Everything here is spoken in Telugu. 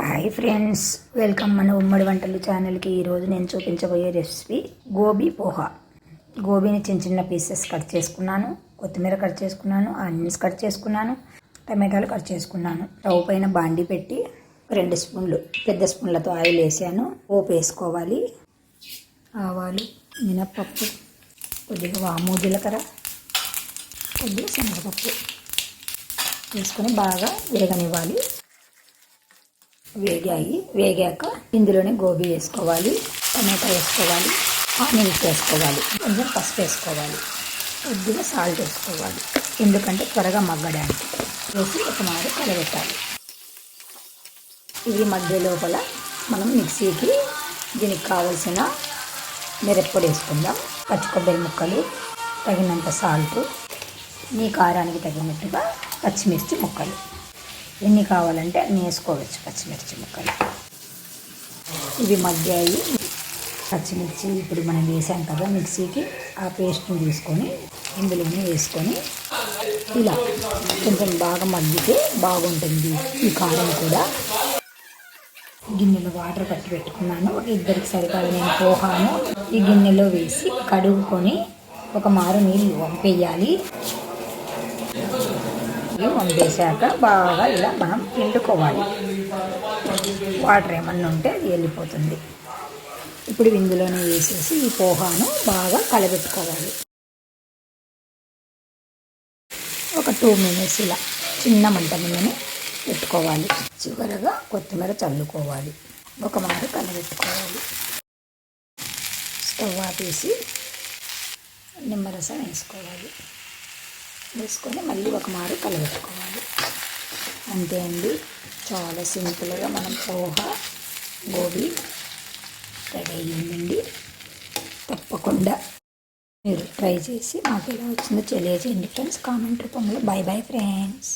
హాయ్ ఫ్రెండ్స్, వెల్కమ్ మన ఉమ్మడి వంటలు ఛానల్కి. ఈరోజు నేను చూపించబోయే రెసిపీ గోబీ పోహా. గోబీని చిన్న చిన్న పీసెస్ కట్ చేసుకున్నాను, కొత్తిమీర కట్ చేసుకున్నాను, ఆనియన్స్ కట్ చేసుకున్నాను, టమాటాలు కట్ చేసుకున్నాను. స్టవ్ పైన బాండి పెట్టి 2 స్పూన్లు పెద్ద స్పూన్లతో ఆయిల్ వేసాను. పోపు వేసుకోవాలి. ఆవాలు, మినప్పప్పు, కొద్దిగా వాము, జీలకర్ర, కొద్దిగా శనగపప్పు వేసుకొని బాగా విరగనివ్వాలి. వేగాక ఇందులోనే గోబీ వేసుకోవాలి, టమాటా వేసుకోవాలి, ఆనియన్స్ వేసుకోవాలి, కొంచెం పసుపు వేసుకోవాలి, కొద్దిగా సాల్ట్ వేసుకోవాలి, ఎందుకంటే త్వరగా మగ్గడానికి. వేసి ఒక మారు కలబెట్టాలి. ఇవి మధ్య లోపల మనం మిక్సీకి దీనికి కావలసిన మిరప్పొడి వేసుకుందాం. పచ్చి కొబ్బరి ముక్కలు, తగినంత సాల్ట్, మీ కారానికి తగినట్టుగా పచ్చిమిర్చి ముక్కలు, ఎన్ని కావాలంటే అన్ని వేసుకోవచ్చు. పచ్చిమిర్చి ముక్కలు ఇవి మగ్గాయి. పచ్చిమిర్చి ఇప్పుడు మనం వేసాం కదా మిక్సీకి, ఆ పేస్ట్ని తీసుకొని ఇందులోనే వేసుకొని ఇలా కొంచెం బాగా మగ్గితే బాగుంటుంది. ఈ కారం కూడా గిన్నెలో వాటర్ పట్టి పెట్టుకున్నాను. ఒక ఇద్దరికి సరిపడా నేను పోహాను ఈ గిన్నెలో వేసి కడుగుకొని ఒక మారు నీళ్ళు వంపేయాలి. వంపేశాక బాగా ఇలా మనం పిండుకోవాలి. వాటర్ ఏమన్నా ఉంటే అది వెళ్ళిపోతుంది. ఇప్పుడు ఇందులోనే వేసేసి ఈ పోహాను బాగా కలబెట్టుకోవాలి. ఒక 2 మినిట్స్ ఇలా చిన్న మంట మీదనే పెట్టుకోవాలి. చివరగా కొత్తిమీర చల్లుకోవాలి. ఒక మారు కలబెట్టుకోవాలి. స్టవ్ ఆపేసి నిమ్మరసం వేసుకొని మళ్ళీ ఒక మారు కలబెట్టుకోవాలి. అంతే అండి, చాలా సింపుల్గా మనం పోహా గోబీ రెడీ అయ్యిందండి. తప్పకుండా మీరు ట్రై చేసి మాకు ఎలా వచ్చిందో తెలియజేయండి ఫ్రెండ్స్, కామెంట్ రూపంలో. By bye friends.